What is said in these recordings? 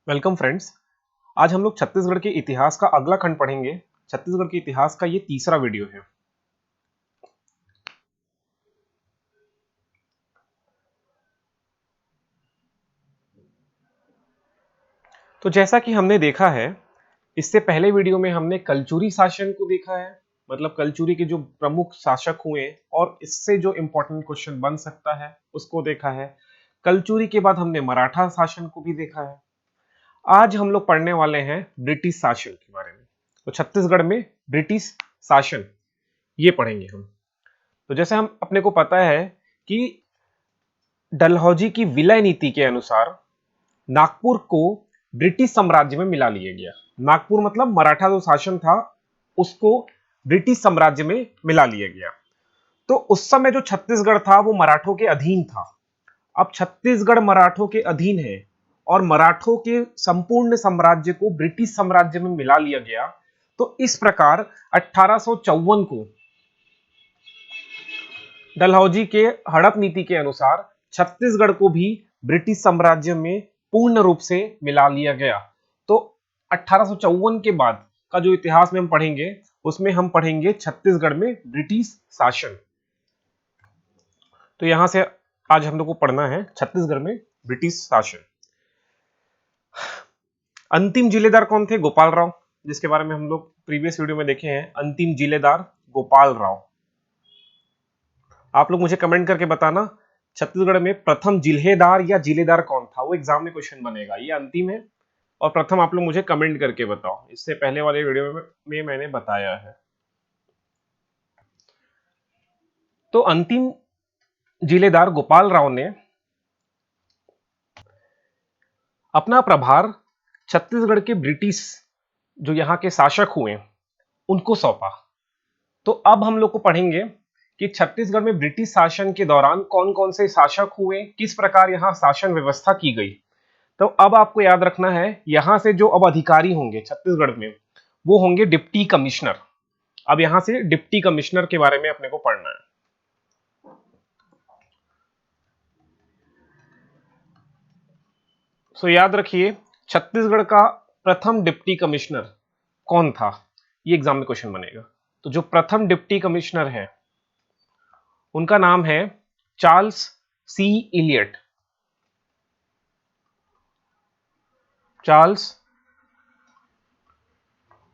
Welcome friends. आज हम लोग छत्तीसगढ़ के इतिहास का अगला खंड पढ़ेंगे। छत्तीसगढ़ के इतिहास का ये तीसरा वीडियो है। तो जैसा कि हमने देखा है, इससे पहले वीडियो में हमने कलचुरी शासन को देखा है, मतलब कलचुरी के जो प्रमुख शासक हुए और इससे जो इंपॉर्टेंट क्वेश्चन बन सकता है उसको देखा है। कलचुरी के बाद हमने मराठा शासन को भी देखा है। आज हम लोग पढ़ने वाले हैं ब्रिटिश शासन के बारे में। तो छत्तीसगढ़ में ब्रिटिश शासन ये पढ़ेंगे हम। तो जैसे हम अपने को पता है कि डलहौजी की विलय नीति के अनुसार नागपुर को ब्रिटिश साम्राज्य में मिला लिया गया। नागपुर मतलब मराठा जो शासन था उसको ब्रिटिश साम्राज्य में मिला लिया गया। तो उस समय जो छत्तीसगढ़ था वो मराठों के अधीन था। अब छत्तीसगढ़ मराठों के अधीन है और मराठों के संपूर्ण साम्राज्य को ब्रिटिश साम्राज्य में मिला लिया गया। तो इस प्रकार 1854 को डलहौजी के हड़प नीति के अनुसार छत्तीसगढ़ को भी ब्रिटिश साम्राज्य में पूर्ण रूप से मिला लिया गया। तो 1854 के बाद का जो इतिहास में हम पढ़ेंगे उसमें हम पढ़ेंगे छत्तीसगढ़ में ब्रिटिश शासन। तो यहां से आज हम लोग को पढ़ना है छत्तीसगढ़ में ब्रिटिश शासन। अंतिम जिलेदार कौन थे? गोपाल राव, जिसके बारे में हम लोग प्रीवियस वीडियो में देखे हैं। अंतिम जिलेदार गोपाल राव। आप लोग मुझे कमेंट करके बताना छत्तीसगढ़ में प्रथम जिलेदार या जिलेदार कौन था, वो एग्जाम में क्वेश्चन बनेगा। ये अंतिम है और प्रथम आप लोग मुझे कमेंट करके बताओ। इससे पहले वाले वीडियो में मैंने बताया है। तो अंतिम जिलेदार गोपाल राव ने अपना प्रभार छत्तीसगढ़ के ब्रिटिश जो यहाँ के शासक हुए उनको सौंपा। तो अब हम लोग को पढ़ेंगे कि छत्तीसगढ़ में ब्रिटिश शासन के दौरान कौन कौन से शासक हुए, किस प्रकार यहाँ शासन व्यवस्था की गई। तो अब आपको याद रखना है, यहां से जो अब अधिकारी होंगे छत्तीसगढ़ में वो होंगे डिप्टी कमिश्नर। अब यहां से डिप्टी कमिश्नर के बारे में अपने को पढ़ना है। सो याद रखिए, छत्तीसगढ़ का प्रथम डिप्टी कमिश्नर कौन था, ये एग्जाम में क्वेश्चन बनेगा। तो जो प्रथम डिप्टी कमिश्नर है उनका नाम है चार्ल्स सी इलियट। चार्ल्स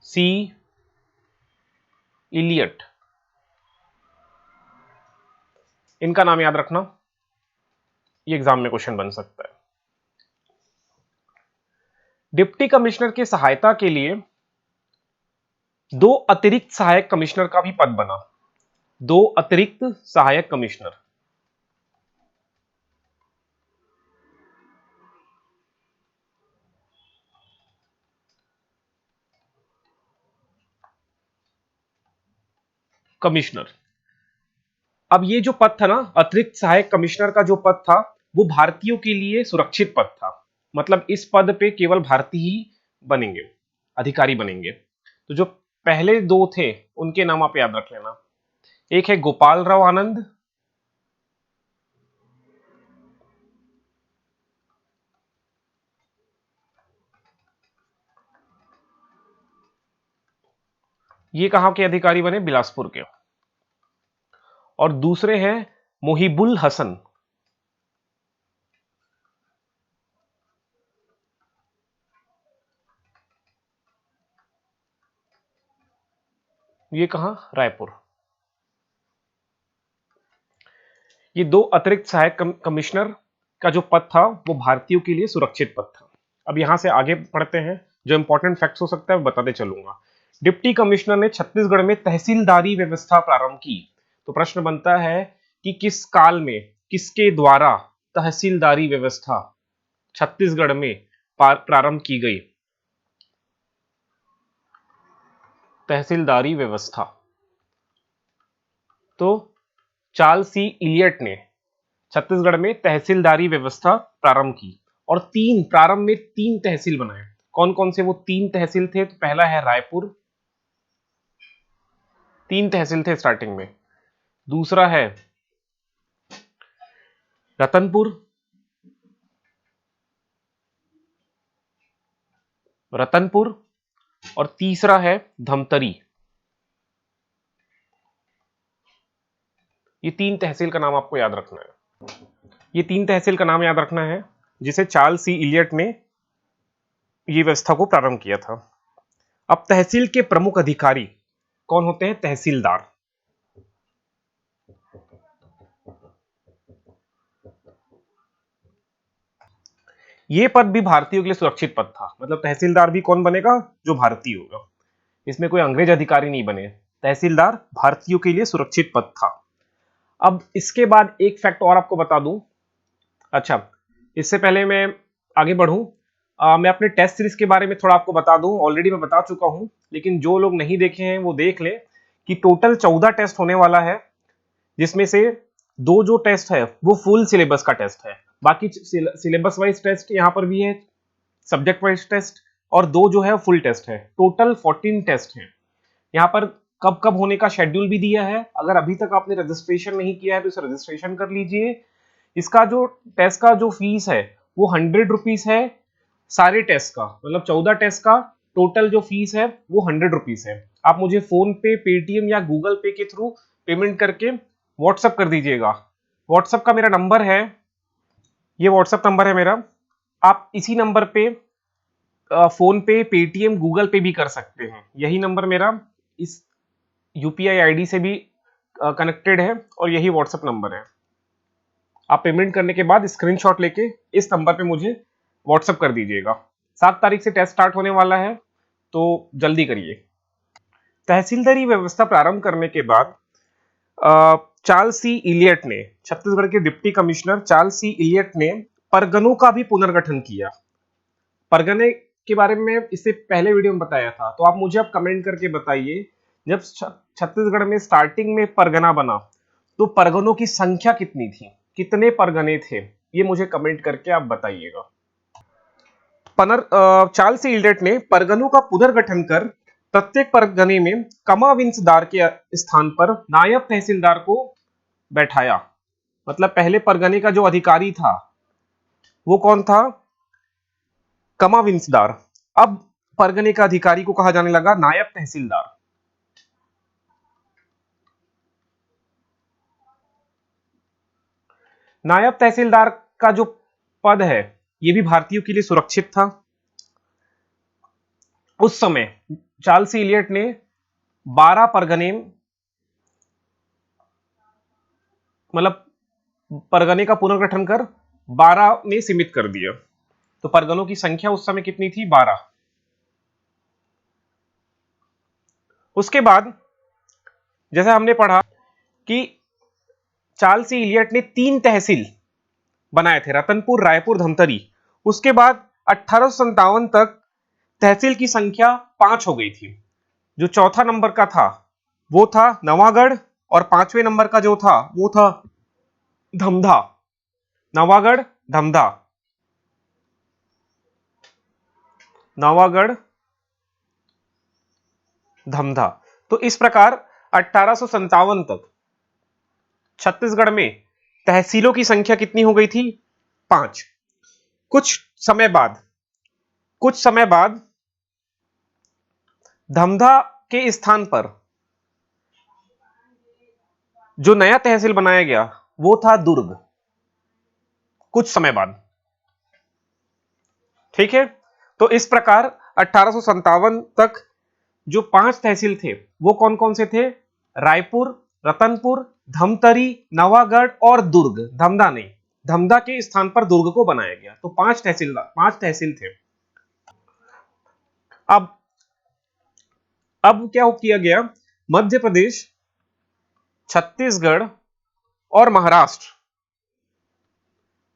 सी इलियट, इनका नाम याद रखना, ये एग्जाम में क्वेश्चन बन सकता है। डिप्टी कमिश्नर की सहायता के लिए दो अतिरिक्त सहायक कमिश्नर का भी पद बना। दो अतिरिक्त सहायक कमिश्नर। कमिश्नर, अब ये जो पद था ना, अतिरिक्त सहायक कमिश्नर का जो पद था वो भारतीयों के लिए सुरक्षित पद था। मतलब इस पद पे केवल भारतीय ही बनेंगे, अधिकारी बनेंगे। तो जो पहले दो थे उनके नाम आप याद रख लेना। एक है गोपाल राव आनंद, ये कहां के अधिकारी बने? बिलासपुर के। और दूसरे हैं मोहिबुल हसन। ये कहां? रायपुर। ये दो अतिरिक्त सहायक कमिश्नर का जो पद था वो भारतीयों के लिए सुरक्षित पद था। अब यहां से आगे पढ़ते हैं, जो इंपॉर्टेंट फैक्ट्स हो सकता है वो बताते चलूंगा। डिप्टी कमिश्नर ने छत्तीसगढ़ में तहसीलदारी व्यवस्था प्रारंभ की। तो प्रश्न बनता है कि किस काल में किसके द्वारा तहसीलदारी व्यवस्था छत्तीसगढ़ में प्रारंभ की गई? तहसीलदारी व्यवस्था तो चार्ल्स सी इलियट ने छत्तीसगढ़ में तहसीलदारी व्यवस्था प्रारंभ की और प्रारंभ में तीन तहसील बनाए। कौन कौन से वो तीन तहसील थे? तो पहला है रायपुर, तीन तहसील थे स्टार्टिंग में। दूसरा है रतनपुर, रतनपुर और तीसरा है धमतरी। ये तीन तहसील का नाम आपको याद रखना है। ये तीन तहसील का नाम याद रखना है जिसे चार्ल्स सी इलियट ने ये व्यवस्था को प्रारंभ किया था। अब तहसील के प्रमुख अधिकारी कौन होते हैं? तहसीलदार। ये पद भी भारतीयों के लिए सुरक्षित पद था। मतलब तहसीलदार भी कौन बनेगा? जो भारतीय होगा। इसमें कोई अंग्रेज अधिकारी नहीं बने। तहसीलदार भारतीयों के लिए सुरक्षित पद था। अब इसके बाद एक फैक्ट और आपको बता दूं। अच्छा, इससे पहले मैं आगे बढ़ूं, मैं अपने टेस्ट सीरीज के बारे में थोड़ा आपको बता दूं। ऑलरेडी मैं बता चुका हूं, लेकिन जो लोग नहीं देखे हैं वो देख लें कि टोटल 14 टेस्ट होने वाला है, जिसमें से 2 जो टेस्ट है वो फुल सिलेबस का टेस्ट है। बाकी सिलेबस वाइज टेस्ट यहाँ पर भी है, सब्जेक्ट वाइज टेस्ट, और 2 जो है फुल टेस्ट है। टोटल 14 टेस्ट हैं। यहाँ पर कब कब होने का शेड्यूल भी दिया है। अगर अभी तक आपने रजिस्ट्रेशन नहीं किया है तो इसे रजिस्ट्रेशन कर लीजिए। इसका जो टेस्ट का जो फीस है वो 100 रुपीज है सारे टेस्ट का। मतलब 14 टेस्ट का टोटल जो फीस है वो 100 रुपीज है। आप मुझे फोन पे, पेटीएम या गूगल पे के थ्रू पेमेंट करके व्हाट्सएप कर दीजिएगा। व्हाट्सएप का मेरा नंबर है, ये व्हाट्सएप नंबर है मेरा। आप इसी नंबर पे फोन पे, पेटीएम, गूगल पे भी कर सकते हैं। यही नंबर मेरा इस यूपीआई आईडी से भी कनेक्टेड है और यही व्हाट्सएप नंबर है। आप पेमेंट करने के बाद स्क्रीनशॉट लेके इस नंबर पे मुझे व्हाट्सएप कर दीजिएगा। 7 तारीख से टेस्ट स्टार्ट होने वाला है, तो जल्दी करिए। तहसीलदारी व्यवस्था प्रारंभ करने के बाद चार्ल्स सी इलियट ने, छत्तीसगढ़ के डिप्टी कमिश्नर चार्ल्स सी इलियट ने परगनों का भी पुनर्गठन किया। परगने के बारे में इससे पहले वीडियो में बताया था, तो आप मुझे अब कमेंट करके बताइए, जब छत्तीसगढ़ में स्टार्टिंग में परगना बना तो परगनों की संख्या कितनी थी? कितने परगने थे? ये मुझे कमेंट करके आप बताइएगा। चार्ल्स सी इलियट ने परगनों का पुनर्गठन कर प्रत्येक परगने में कमाविंसदार के स्थान पर नायब तहसीलदार को बैठाया। मतलब पहले परगने का जो अधिकारी था वो कौन था? कमाविंसदार। अब परगने का अधिकारी को कहा जाने लगा नायब तहसीलदार। नायब तहसीलदार का जो पद है ये भी भारतीयों के लिए सुरक्षित था। उस समय चार्ल्स सी इलियट ने 12 परगने, मतलब परगने का पुनर्गठन कर 12 में सीमित कर दिया। तो परगनों की संख्या उस समय कितनी थी? 12। उसके बाद जैसा हमने पढ़ा कि चार्ल्स सी इलियट ने 3 तहसील बनाए थे, रतनपुर, रायपुर, धमतरी। उसके बाद 1857 तक तहसील की संख्या 5 हो गई थी। जो चौथा नंबर का था वो था नवागढ़, और 5वें नंबर का जो था वो था धमधा। नवागढ़, धमधा, नवागढ़, धमधा। तो इस प्रकार 1857 तक छत्तीसगढ़ में तहसीलों की संख्या कितनी हो गई थी? 5। कुछ समय बाद धमधा के स्थान पर जो नया तहसील बनाया गया वो था दुर्ग। कुछ समय बाद, ठीक है। तो इस प्रकार 1857 तक जो 5 तहसील थे वो कौन कौन से थे? रायपुर, रतनपुर, धमतरी, नवागढ़ और दुर्ग। धमधा नहीं, धमधा के स्थान पर दुर्ग को बनाया गया। तो 5 तहसील थे। अब क्या किया गया? मध्य प्रदेश, छत्तीसगढ़ और महाराष्ट्र,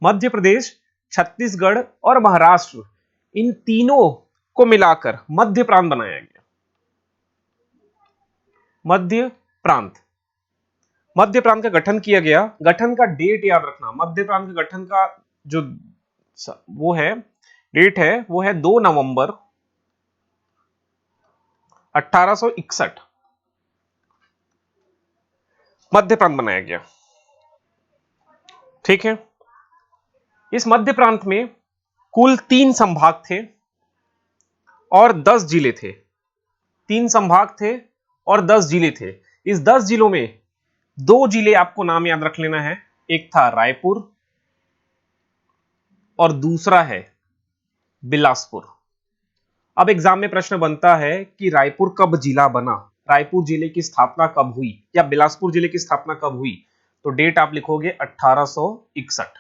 मध्य प्रदेश, छत्तीसगढ़ और महाराष्ट्र, इन तीनों को मिलाकर मध्य प्रांत बनाया गया। मध्य प्रांत का गठन किया गया। गठन का डेट याद रखना। मध्य प्रांत के गठन का जो वो है डेट है वो है 2 नवंबर 1861। मध्य प्रांत बनाया गया, ठीक है। इस मध्य प्रांत में कुल 3 संभाग थे। और 10 जिले थे, 3 संभाग थे और 10 जिले थे। इस 10 जिलों में 2 जिले आपको नाम याद रख लेना है, एक था रायपुर और दूसरा है बिलासपुर। अब एग्जाम में प्रश्न बनता है कि रायपुर कब जिला बना, रायपुर जिले की स्थापना कब हुई या बिलासपुर जिले की स्थापना कब हुई, तो डेट आप लिखोगे 1861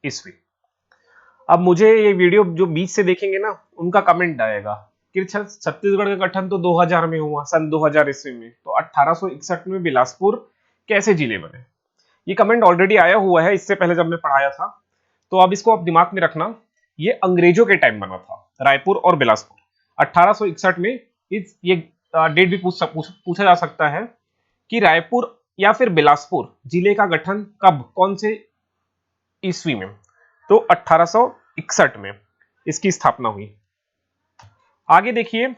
ईस्वी। अब मुझे ये वीडियो जो बीच से देखेंगे ना उनका कमेंट आएगा कि छत्तीसगढ़ का गठन तो 2000 में हुआ, सन 2000 ईस्वी में, तो 1861 में बिलासपुर कैसे जिले बने। ये कमेंट ऑलरेडी आया हुआ है इससे पहले जब मैं पढ़ाया था, तो अब इसको आप दिमाग में रखना। ये अंग्रेजों के टाइम बना था रायपुर और बिलासपुर 1861 में। ये डेट भी पूछा जा सकता है कि रायपुर या फिर बिलासपुर जिले का गठन कब, कौन से ईस्वी में, तो 1861 में इसकी स्थापना हुई। आगे देखिए,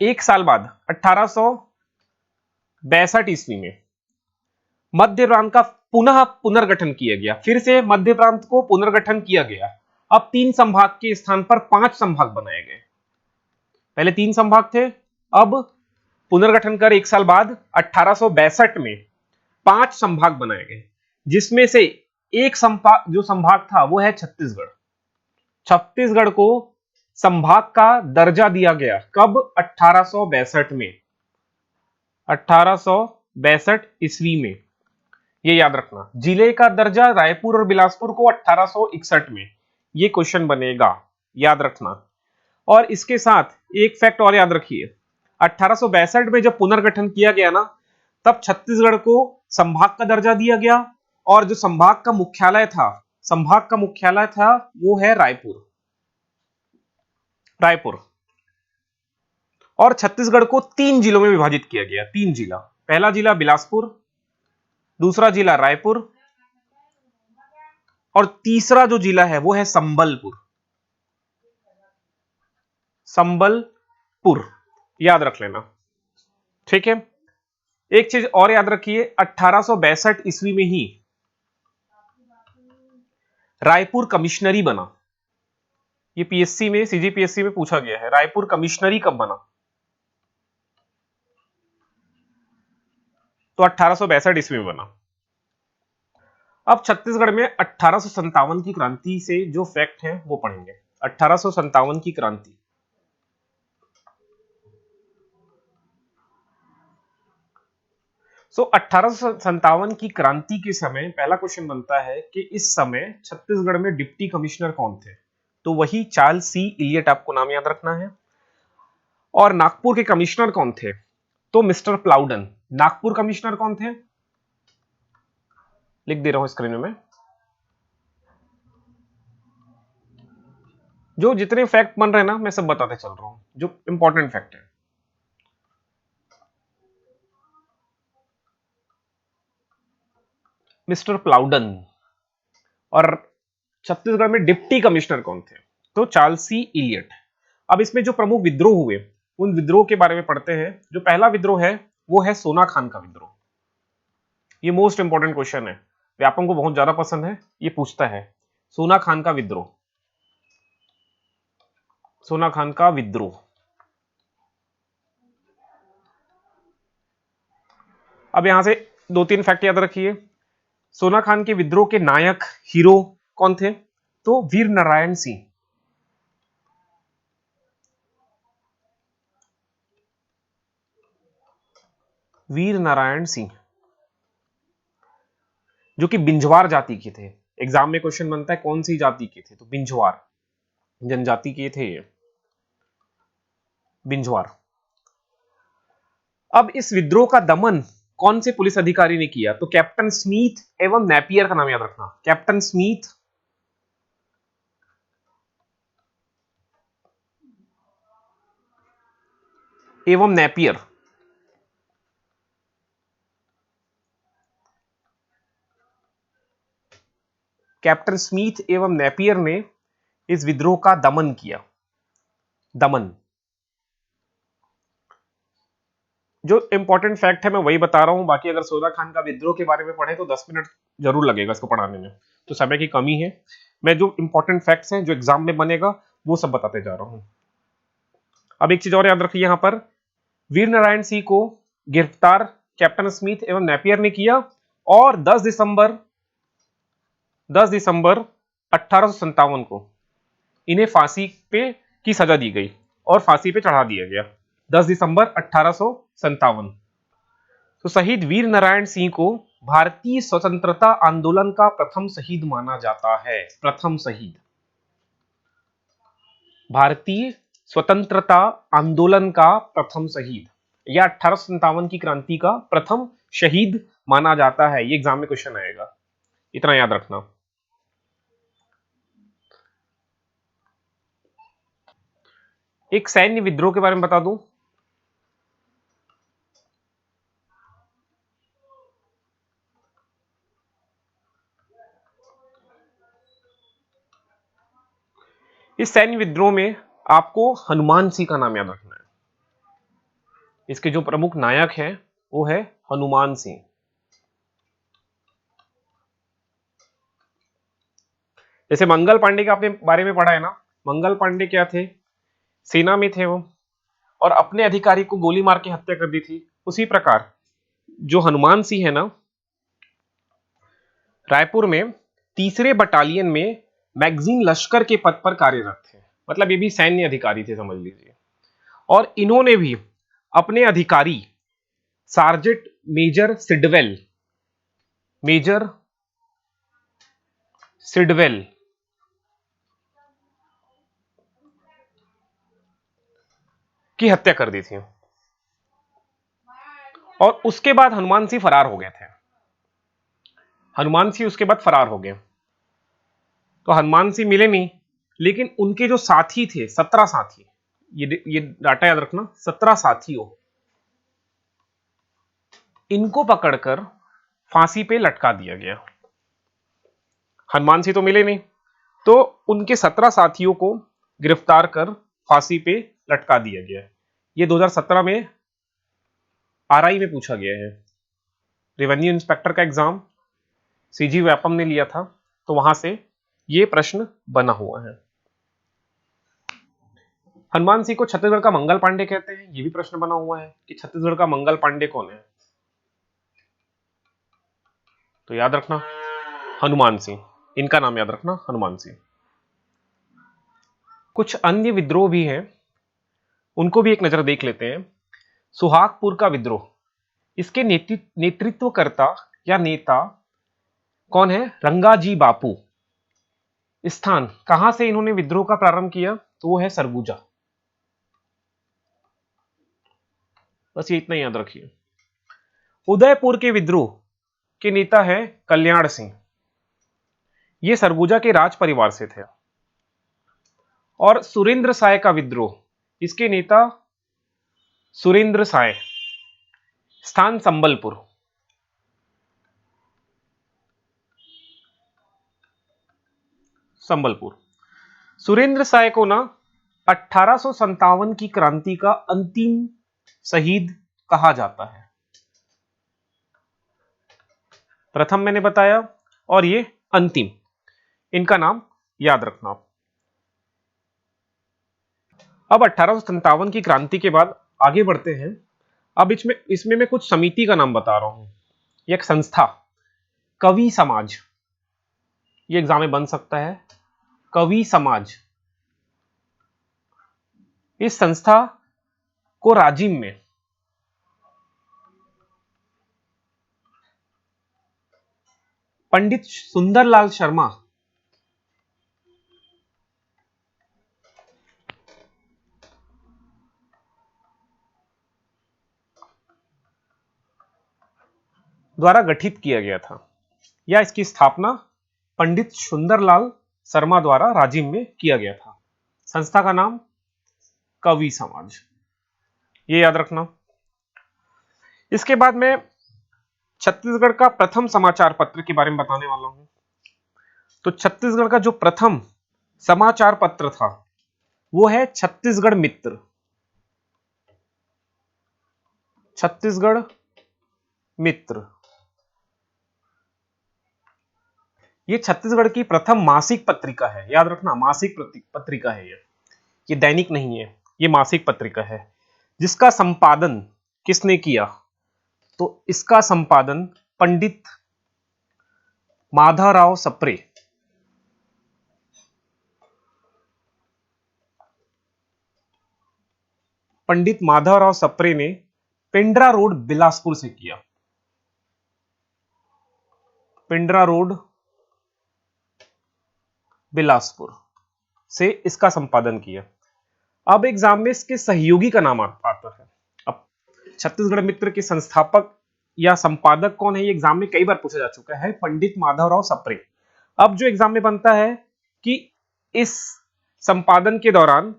एक साल बाद 1862 ईस्वी में मध्य प्रांत का पुनः पुनर्गठन किया गया, फिर से मध्य प्रांत को पुनर्गठन किया गया। अब 3 संभाग के स्थान पर 5 संभाग बनाए गए। पहले 3 संभाग थे, अब पुनर्गठन कर एक साल बाद 1862 में 5 संभाग बनाए गए, जिसमें से एक संभाग जो संभाग था वो है छत्तीसगढ़। छत्तीसगढ़ को संभाग का दर्जा दिया गया कब, 1862 में, 1862 ईस्वी में। ये याद रखना, जिले का दर्जा रायपुर और बिलासपुर को 1861 में, ये क्वेश्चन बनेगा, याद रखना। और इसके साथ एक फैक्ट और याद रखिए, 1862 में जब पुनर्गठन किया गया ना, तब छत्तीसगढ़ को संभाग का दर्जा दिया गया और जो संभाग का मुख्यालय था वो है रायपुर। और छत्तीसगढ़ को 3 जिलों में विभाजित किया गया, 3 जिला। पहला जिला बिलासपुर, दूसरा जिला रायपुर और तीसरा जो जिला है वो है संबलपुर, याद रख लेना, ठीक है। एक चीज और याद रखिए, 1862 ईस्वी में ही रायपुर कमिश्नरी बना। ये पीएससी में, सीजीपीएससी में पूछा गया है, रायपुर कमिश्नरी कब बना, तो 1862 ईस्वी में बना। अब छत्तीसगढ़ में 1857 की क्रांति से जो फैक्ट है वो पढ़ेंगे। 1857 की क्रांति, सो 1857 की क्रांति के समय पहला क्वेश्चन बनता है कि इस समय छत्तीसगढ़ में डिप्टी कमिश्नर कौन थे, तो वही चार्ल्स सी इलियट, आपको नाम याद रखना है। और नागपुर के कमिश्नर कौन थे, तो मिस्टर प्लाउडन। नागपुर कमिश्नर कौन थे, लिख दे रहा हूं स्क्रीन में। जो जितने फैक्ट बन रहे हैं ना मैं सब बताते चल रहा हूं, जो इंपॉर्टेंट फैक्ट है। मिस्टर प्लाउडन। और छत्तीसगढ़ में डिप्टी कमिश्नर कौन थे, तो चार्ल्स सी इलियट। अब इसमें जो प्रमुख विद्रोह हुए उन विद्रोह के बारे में पढ़ते हैं। जो पहला विद्रोह है वो है सोना खान का विद्रोह। ये मोस्ट इंपॉर्टेंट क्वेश्चन है, व्यापम को बहुत ज्यादा पसंद है, ये पूछता है सोना खान का विद्रोह। सोना खान का विद्रोह, अब यहां से 2-3 फैक्ट याद रखिए। सोना खान के विद्रोह के नायक, हीरो कौन थे, तो वीर नारायण सिंह। वीर नारायण सिंह जो कि बिंजवार जाति के थे। एग्जाम में क्वेश्चन बनता है कौन सी जाति के थे, तो बिंजवार जनजाति के थे ये, बिंजवार। अब इस विद्रोह का दमन कौन से पुलिस अधिकारी ने किया, तो कैप्टन स्मिथ एवं नेपियर का नाम याद रखना। कैप्टन स्मिथ एवं नेपियर। कैप्टन स्मिथ एवं नेपियर ने इस विद्रोह का दमन किया। दमन, जो इंपॉर्टेंट फैक्ट है मैं वही बता रहा हूं, बाकी अगर सोना खान का विद्रोह के बारे में पढ़े तो 10 मिनट जरूर लगेगा इसको पढ़ाने में, तो समय की कमी है। मैं जो इंपॉर्टेंट फैक्ट्स हैं जो एग्जाम में बनेगा वो सब बताते जा रहा हूं। अब एक चीज और याद रखिए, यहां पर वीर नारायण सिंह को गिरफ्तार कैप्टन स्मिथ एवं नेपियर ने किया और 10 दिसंबर 1857 को इन्हें फांसी पे की सजा दी गई और फांसी पे चढ़ा दिया गया। 10 दिसंबर 1857। तो शहीद वीर नारायण सिंह को भारतीय स्वतंत्रता आंदोलन का प्रथम शहीद माना जाता है। प्रथम शहीद, भारतीय स्वतंत्रता आंदोलन का प्रथम शहीद या 1857 की क्रांति का प्रथम शहीद माना जाता है। ये एग्जाम में क्वेश्चन आएगा, इतना याद रखना। एक सैन्य विद्रोह के बारे में बता दूं। इस सैन्य विद्रोह में आपको हनुमान सिंह का नाम याद रखना है। इसके जो प्रमुख नायक हैं वो है हनुमान सिंह। जैसे मंगल पांडे के आपने बारे में पढ़ा है ना, मंगल पांडे क्या थे, सेना में थे वो और अपने अधिकारी को गोली मार के हत्या कर दी थी। उसी प्रकार जो हनुमान सिंह है ना, रायपुर में तीसरे बटालियन में मैगजीन लश्कर के पद पर कार्यरत थे। मतलब ये भी सैन्य अधिकारी थे समझ लीजिए। और इन्होंने भी अपने अधिकारी सार्जेंट मेजर सिडवेल की हत्या कर दी थी और उसके बाद हनुमान सिंह फरार हो गए थे। हनुमान सिंह उसके बाद फरार हो गए, तो हनुमान सिंह मिले नहीं, लेकिन उनके जो साथी थे 17 साथी, ये डाटा याद रखना, 17 साथियों, इनको पकड़कर फांसी पे लटका दिया गया। हनुमान सिंह तो मिले नहीं, तो उनके 17 साथियों को गिरफ्तार कर फांसी पे लटका दिया गया। ये 2017 में आरआई में पूछा गया है। रेवेन्यू इंस्पेक्टर का एग्जाम सीजी व्यापम ने लिया था, तो वहां से ये प्रश्न बना हुआ है। हनुमान सिंह को छत्तीसगढ़ का मंगल पांडे कहते हैं, ये भी प्रश्न बना हुआ है कि छत्तीसगढ़ का मंगल पांडे कौन है। तो याद रखना हनुमान सिंह, इनका नाम याद रखना हनुमान सिंह। कुछ अन्य विद्रोह भी हैं, उनको भी एक नजर देख लेते हैं। सुहागपुर का विद्रोह, इसके नेतृत्वकर्ता या नेता कौन है? रंगाजी बापू। स्थान कहां से इन्होंने विद्रोह का प्रारंभ किया? तो वो है सरगुजा। बस ये इतना याद रखिए। उदयपुर के विद्रोह के नेता है कल्याण सिंह, ये सरगुजा के राज परिवार से थे। और सुरेंद्र साय का विद्रोह, इसके नेता सुरेंद्र साय, स्थान संबलपुर। संबलपुर। सुरेंद्र साय को ना 1857 की क्रांति का अंतिम शहीद कहा जाता है। प्रथम मैंने बताया और ये अंतिम, इनका नाम याद रखना। अब 1857 की क्रांति के बाद आगे बढ़ते हैं। अब इसमें मैं कुछ समिति का नाम बता रहा हूं। एक संस्था, कवि समाज, ये एग्जाम में बन सकता है। कवि समाज, इस संस्था को राजिम में पंडित सुंदरलाल शर्मा द्वारा गठित किया गया था, या इसकी स्थापना पंडित सुंदरलाल शर्मा द्वारा राजिम में किया गया था। संस्था का नाम कवि समाज, ये याद रखना। इसके बाद मैं छत्तीसगढ़ का प्रथम समाचार पत्र के बारे में बताने वाला हूं। तो छत्तीसगढ़ का जो प्रथम समाचार पत्र था वो है छत्तीसगढ़ मित्र। छत्तीसगढ़ मित्र, ये छत्तीसगढ़ की प्रथम मासिक पत्रिका है, याद रखना मासिक पत्रिका है ये दैनिक नहीं है, ये मासिक पत्रिका है। जिसका संपादन किसने किया? तो इसका संपादन पंडित माधवराव सप्रे। पंडित माधवराव सप्रे ने पिंडरा रोड बिलासपुर से किया। पिंडरा रोड बिलासपुर से इसका संपादन किया। अब एग्जाम में इसके सहयोगी का नाम आता है। अब छत्तीसगढ़ मित्र के संस्थापक या संपादक कौन है, ये एग्जाम में कई बार पूछा जा चुका है, पंडित माधवराव सप्रे। अब जो एग्जाम में बनता है कि इस संपादन के दौरान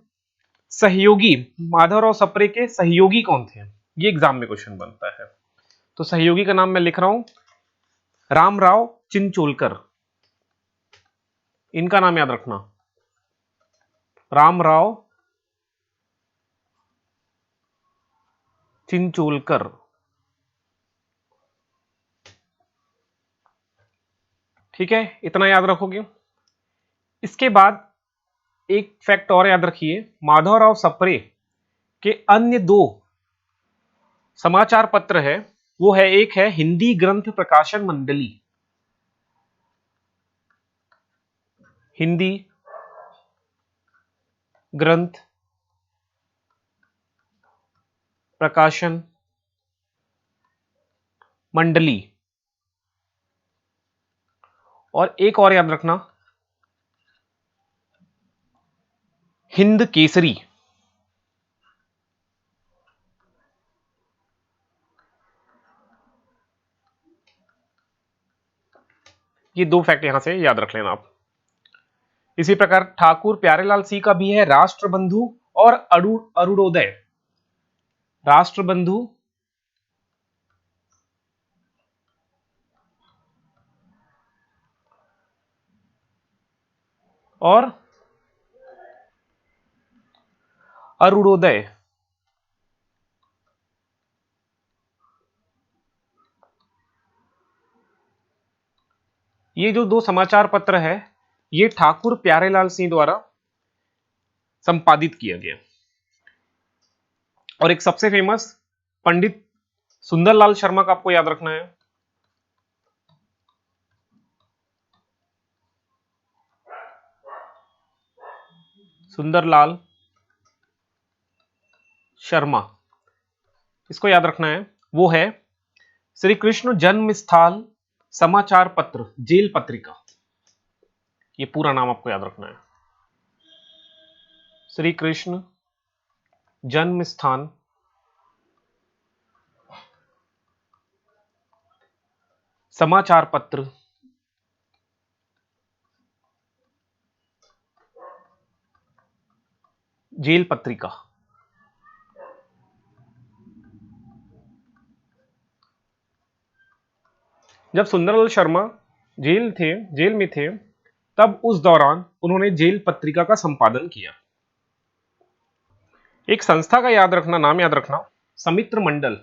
सहयोगी, माधवराव सप्रे के सहयोगी कौन थे, ये एग्जाम में क्वेश्चन बनता है। तो सहयोगी का नाम मैं लिख रहा हूं, रामराव चिंचोलकर। इनका नाम याद रखना, रामराव चिंचोलकर। ठीक है, इतना याद रखोगे। इसके बाद एक फैक्ट और याद रखिए, माधवराव सप्रे के अन्य दो समाचार पत्र है, वो है, एक है हिंदी ग्रंथ प्रकाशन मंडली, हिंदी ग्रंथ प्रकाशन मंडली, और एक और याद रखना, हिंद केसरी। ये दो फैक्ट यहां से याद रख लेना आप। इसी प्रकार ठाकुर प्यारेलाल सिंह का भी है राष्ट्रबंधु और अरुणोदय। राष्ट्रबंधु और अरुणोदय। ये जो दो समाचार पत्र है, ये ठाकुर प्यारेलाल सिंह द्वारा संपादित किया गया। और एक सबसे फेमस पंडित सुंदरलाल शर्मा का आपको याद रखना है। सुंदरलाल शर्मा, इसको याद रखना है, वो है श्री कृष्ण जन्म स्थल समाचार पत्र जेल पत्रिका। ये पूरा नाम आपको याद रखना है, श्री कृष्ण जन्म स्थान समाचार पत्र जेल पत्रिका। जब सुंदरलाल शर्मा जेल में थे, तब उस दौरान उन्होंने जेल पत्रिका का संपादन किया। एक संस्था का याद रखना, नाम याद रखना, समित्र मंडल।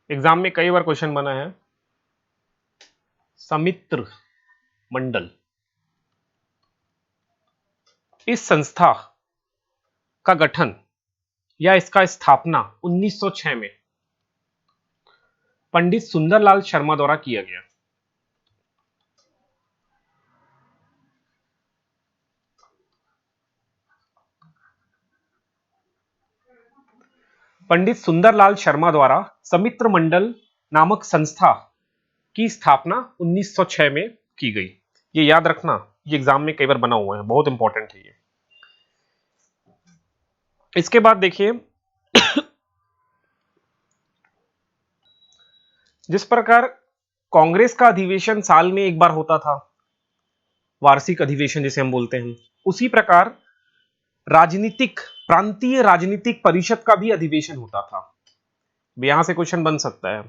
एग्जाम में कई बार क्वेश्चन बना है, समित्र मंडल। इस संस्था का गठन या इसका स्थापना 1906 में पंडित सुंदरलाल शर्मा द्वारा किया गया। पंडित सुंदरलाल शर्मा द्वारा समित्र मंडल नामक संस्था की स्थापना 1906 में की गई। ये याद रखना, ये एग्जाम में कई बार बना हुआ है, बहुत इंपॉर्टेंट है ये। इसके बाद देखिए, जिस प्रकार कांग्रेस का अधिवेशन साल में एक बार होता था, वार्षिक अधिवेशन जिसे हम बोलते हैं, उसी प्रकार प्रांतीय राजनीतिक परिषद का भी अधिवेशन होता था। यहां से क्वेश्चन बन सकता है,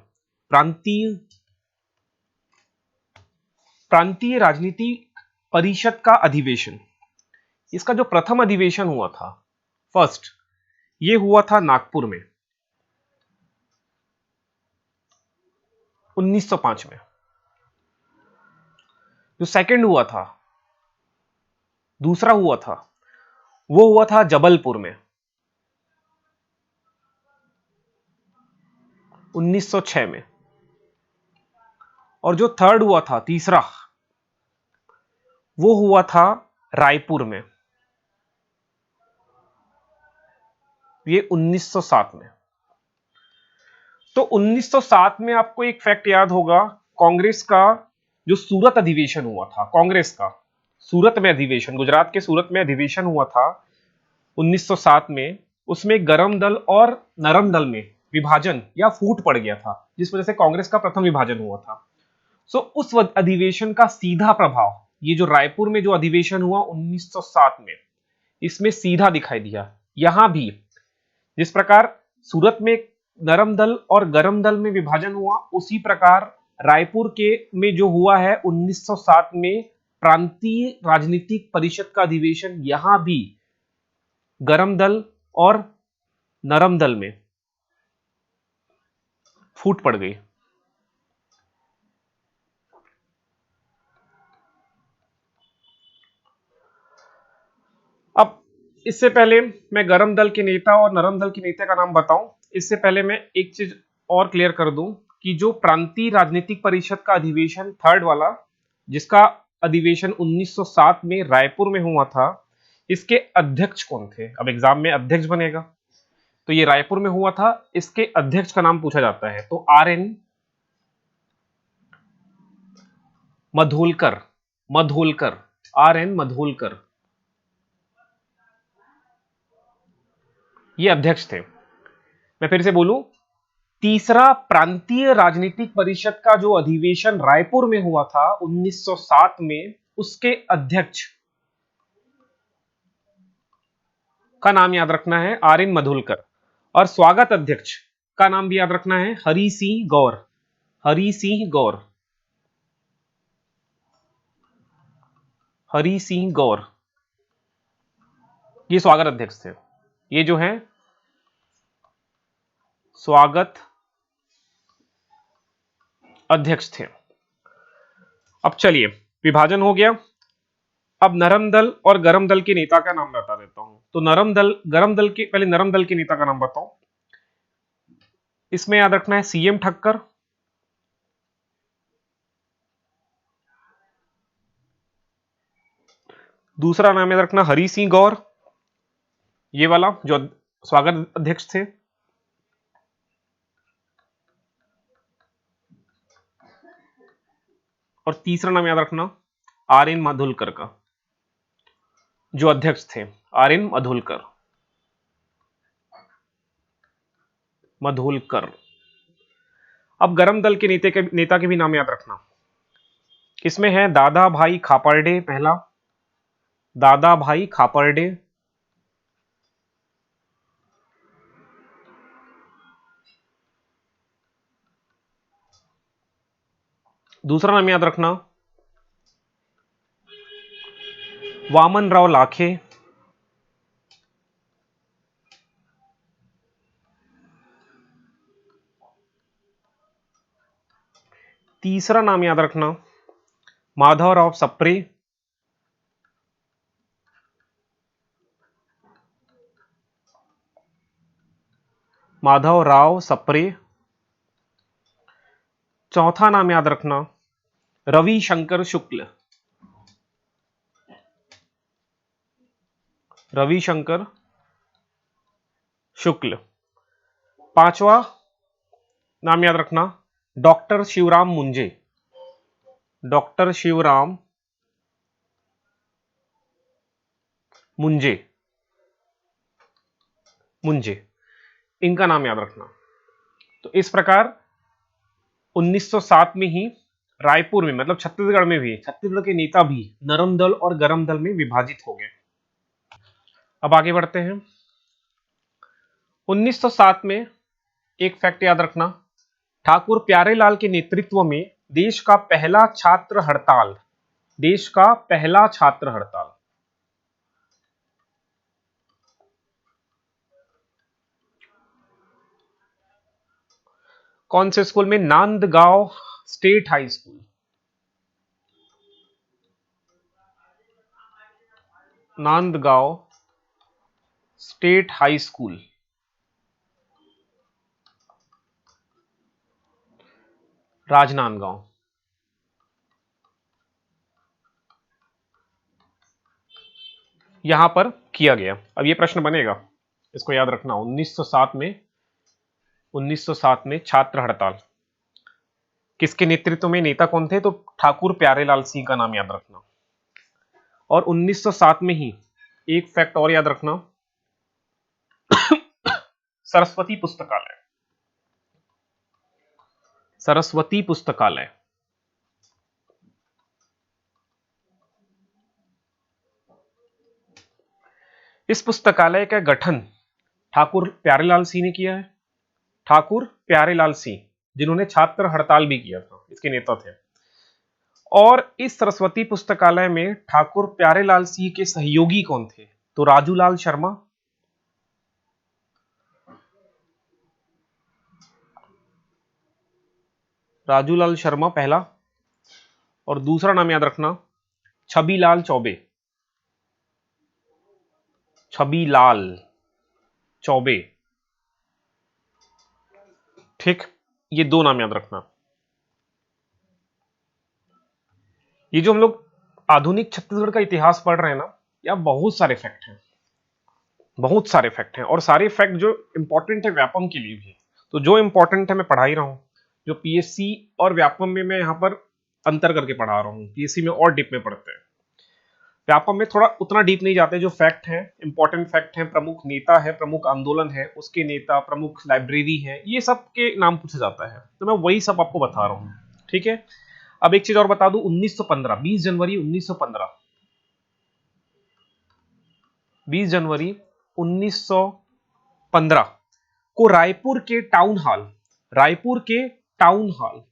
प्रांतीय राजनीतिक परिषद का अधिवेशन। इसका जो प्रथम अधिवेशन हुआ था, फर्स्ट, ये हुआ था नागपुर में 1905 में। जो सेकंड हुआ था, दूसरा हुआ था, वो हुआ था जबलपुर में 1906 में। और जो थर्ड हुआ था, तीसरा, वो हुआ था रायपुर में, ये 1907 में। तो 1907 में आपको एक फैक्ट याद होगा, कांग्रेस का जो सूरत अधिवेशन हुआ था, कांग्रेस का सूरत में अधिवेशन, गुजरात के सूरत में अधिवेशन हुआ था 1907 में, उसमें गरम दल और नरम दल में विभाजन या फूट पड़ गया था, जिस वजह से कांग्रेस का प्रथम विभाजन हुआ था। सो उस अधिवेशन का सीधा प्रभाव ये जो रायपुर में जो अधिवेशन हुआ 1907 में, इसमें सीधा दिखाई दिया। यहां भी जिस प्रकार सूरत में नरम दल और गरम दल में विभाजन हुआ, उसी प्रकार रायपुर के में जो हुआ है 1907 में प्रांतीय राजनीतिक परिषद का अधिवेशन, यहां भी गरम दल और नरम दल में फूट पड़ गई। अब इससे पहले मैं गरम दल के नेता और नरम दल के नेता का नाम बताऊं, इससे पहले मैं एक चीज और क्लियर कर दूं कि जो प्रांतीय राजनीतिक परिषद का अधिवेशन थर्ड वाला, जिसका अधिवेशन 1907 में रायपुर में हुआ था, इसके अध्यक्ष कौन थे? अब एग्जाम में अध्यक्ष बनेगा, तो ये रायपुर में हुआ था, इसके अध्यक्ष का नाम पूछा जाता है, तो आर.एन. मधोलकर, मधोलकर, आर.एन. मधोलकर, ये अध्यक्ष थे। मैं फिर से बोलूं, तीसरा प्रांतीय राजनीतिक परिषद का जो अधिवेशन रायपुर में हुआ था 1907 में, उसके अध्यक्ष का नाम याद रखना है आर.एन. मधोलकर, और स्वागत अध्यक्ष का नाम भी याद रखना है हरि सिंह गौर, हरि सिंह गौर, हरि सिंह गौर, ये स्वागत अध्यक्ष थे। ये जो है स्वागत अध्यक्ष थे। अब चलिए, विभाजन हो गया। अब नरम दल और गरम दल के नेता का नाम बता देता हूं। तो गरम दल के पहले नरम दल के नेता का नाम बताओ। इसमें याद रखना है सीएम ठक्कर, दूसरा नाम याद रखना हरि सिंह गौर, ये वाला जो स्वागत अध्यक्ष थे, और तीसरा नाम याद रखना आर.एन. मधोलकर का, जो अध्यक्ष थे आर.एन. मधोलकर, मधोलकर। अब गरम दल के नेता के भी नाम याद रखना। इसमें है दादा भाई खापर्डे, पहला दादा भाई खापर्डे, दूसरा नाम याद रखना वामन राव लाखे, तीसरा नाम याद रखना माधवराव सप्रे, माधवराव सप्रे, चौथा नाम याद रखना रविशंकर शुक्ल, रविशंकर शुक्ल, पांचवा नाम याद रखना डॉक्टर शिवराम मुंजे, डॉक्टर शिवराम मुंजे, मुंजे, इनका नाम याद रखना। तो इस प्रकार 1907 में ही रायपुर में, मतलब छत्तीसगढ़ में भी, छत्तीसगढ़ के नेता भी नरम दल और गरम दल में विभाजित हो गए। अब आगे बढ़ते हैं। 1907 में एक फैक्ट याद रखना, ठाकुर प्यारेलाल के नेतृत्व में देश का पहला छात्र हड़ताल, देश का पहला छात्र हड़ताल, कौन से स्कूल में? Nandgaon state high school, Nandgaon state high school, Rajnandgaon. यहां पर किया गया। अब ये प्रश्न बनेगा, इसको याद रखना। 1907 में छात्र हड़ताल किसके नेतृत्व में, नेता कौन थे? तो ठाकुर प्यारेलाल सिंह का नाम याद रखना। और 1907 में ही एक फैक्ट और याद रखना, सरस्वती पुस्तकालय। सरस्वती पुस्तकालय इस पुस्तकालय का गठन ठाकुर प्यारेलाल सिंह ने किया है। ठाकुर प्यारेलाल सिंह, जिन्होंने छात्र हड़ताल भी किया था, इसके नेता थे। और इस सरस्वती पुस्तकालय में ठाकुर प्यारेलाल सिंह के सहयोगी कौन थे? तो राजूलाल शर्मा, राजूलाल शर्मा पहला, और दूसरा नाम याद रखना छबीलाल चौबे। छबीलाल चौबे, ठीक, ये दो नाम याद रखना। ये जो हम लोग आधुनिक छत्तीसगढ़ का इतिहास पढ़ रहे हैं ना, या बहुत सारे फैक्ट हैं, बहुत सारे फैक्ट हैं, और सारे फैक्ट जो इंपॉर्टेंट है व्यापम के लिए भी। तो जो इंपॉर्टेंट है मैं पढ़ा ही रहा हूं। जो पीएससी और व्यापम में मैं यहां पर अंतर करके पढ़ा रहा हूं, पीएससी में और डीप में पढ़ते हैं, व्यापम में थोड़ा उतना डीप नहीं जाते। जो फैक्ट है, इंपॉर्टेंट फैक्ट है, प्रमुख नेता है, प्रमुख आंदोलन है, उसके नेता, प्रमुख लाइब्रेरी है, ये सब के नाम पूछा जाता है। तो मैं वही सब आपको बता रहा हूं, ठीक है। अब एक चीज और बता दूं, 1915, 20 जनवरी 1915, 20 जनवरी 1915 को रायपुर के टाउन हॉल, रायपुर के टाउन हॉल,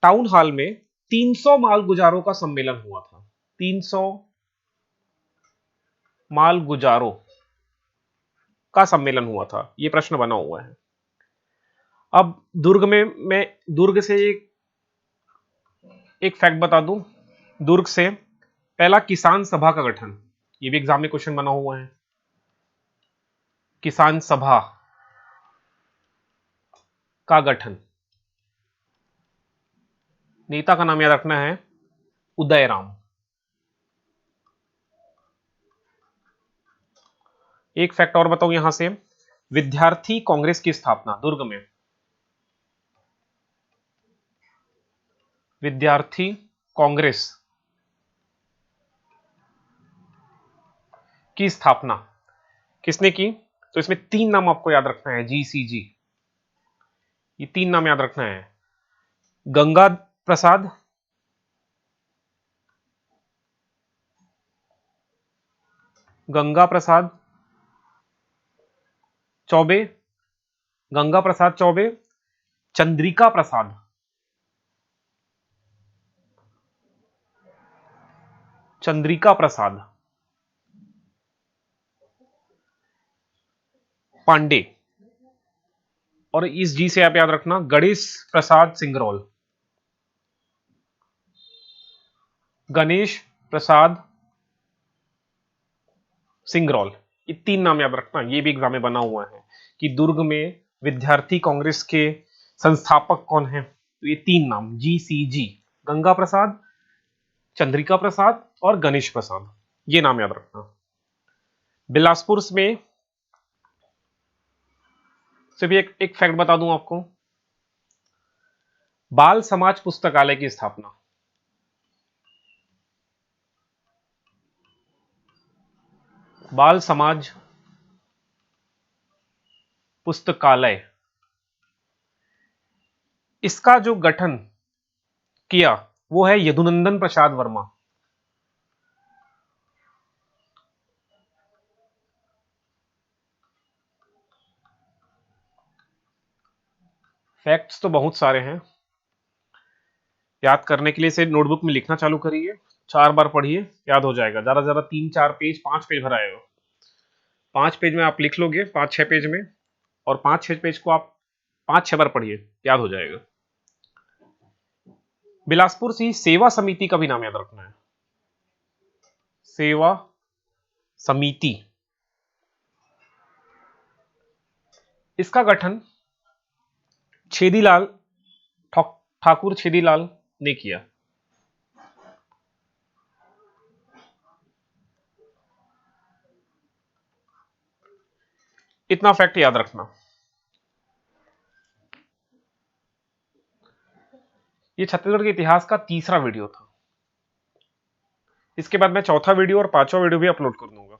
टाउन हॉल में 300 मालगुजारों का सम्मेलन हुआ था। 300 मालगुजारों का सम्मेलन हुआ था, यह प्रश्न बना हुआ है। अब दुर्ग में मैं दुर्ग से एक फैक्ट बता दूं। दुर्ग से पहला किसान सभा का गठन, यह भी एग्जाम में क्वेश्चन बना हुआ है। किसान सभा का गठन, नेता का नाम याद रखना है उदयराम। एक फैक्ट और बताऊं यहां से, विद्यार्थी कांग्रेस की स्थापना दुर्ग में, विद्यार्थी कांग्रेस की स्थापना किसने की? तो इसमें तीन नाम आपको याद रखना है, जीसीजी, ये तीन नाम याद रखना है। गंगा प्रसाद, गंगा प्रसाद चौबे, गंगा प्रसाद चौबे, चंद्रिका प्रसाद, चंद्रिका प्रसाद पांडे, और इस जी से आप याद रखना गणेश प्रसाद सिंगरौल, गणेश प्रसाद सिंगरौल, ये तीन नाम याद रखना। ये भी एग्जाम में बना हुआ है कि दुर्ग में विद्यार्थी कांग्रेस के संस्थापक कौन है। तो ये तीन नाम, जीसीजी, गंगा प्रसाद, चंद्रिका प्रसाद और गणेश प्रसाद, ये नाम याद रखना। बिलासपुर में से भी एक फैक्ट बता दूं आपको, बाल समाज पुस्तकालय की स्थापना, बाल समाज पुस्तकालय, इसका जो गठन किया वो है यदुनंदन प्रसाद वर्मा। फैक्ट्स तो बहुत सारे हैं, याद करने के लिए इसे नोटबुक में लिखना चालू करिए, 4 बार पढ़िए, याद हो जाएगा। ज्यादा ज्यादा 3-4 पेज, 5 पेज भरा आएगा। 5 पेज में आप लिख लोगे, 5-6 पेज में, और 5-6 पेज को आप 5-6 बार पढ़िए, याद हो जाएगा। बिलासपुर सी सेवा समिति का भी नाम याद रखना है, सेवा समिति। इसका गठन छेदीलाल ठाकुर छेदीलाल ने किया। इतना फैक्ट याद रखना। ये छत्तीसगढ़ के इतिहास का तीसरा वीडियो था। इसके बाद मैं चौथा वीडियो और पांचवा वीडियो भी अपलोड कर दूंगा।